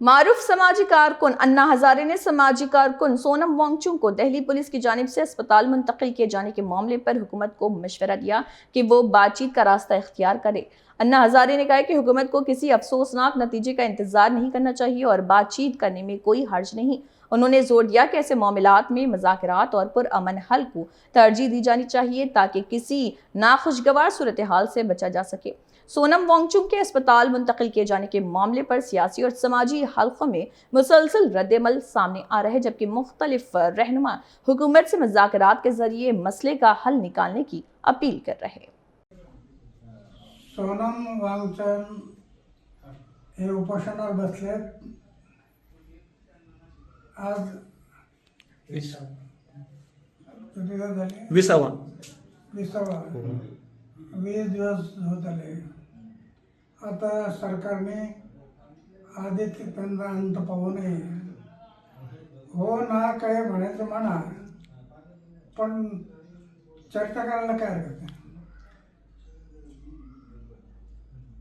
मारूफ समाजी कारकुन अन्ना हजारे ने समाजी कारकुन सोनम वांगचुक को दिल्ली पुलिस की जानिब से अस्पताल मुंतकिल किए जाने के मामले पर हुकूमत को मशवरा दिया कि वो बातचीत का रास्ता इख्तियार करे। अन्ना हजारे ने कहा कि हुकूमत को किसी अफसोसनाक नतीजे का इंतजार नहीं करना चाहिए और बातचीत करने में कोई हर्ज नहीं। उन्होंने जोर दिया कि ऐसे मामलात में मुज़ाकरात और पुरअमन हल को तरजीह दी जानी चाहिए ताकि किसी नाखुशगवार सूरत हाल से बचा जा सके। सोनम वांगचुक के अस्पताल मुंतकिल किए जाने के मामले पर सियासी और समाजी हल्कों में मुसलसल रद्दमल सामने आ रहे हैं, जबकि मुख्तलिफ रहनुमा हुकूमत से मुज़ाकरात के जरिए मसले का हल निकालने की अपील कर रहे हैं। सोनम वांगचुक हे उपोषणावर बसलेत। आज किती दिवस झाले? 20वा 20 दिवस होत आले। आता सरकारने आधी त्यांचा अंत पाहू नये, हो ना काय म्हणायचं म्हणा, पण चर्चा करायला काय हरकत नाही।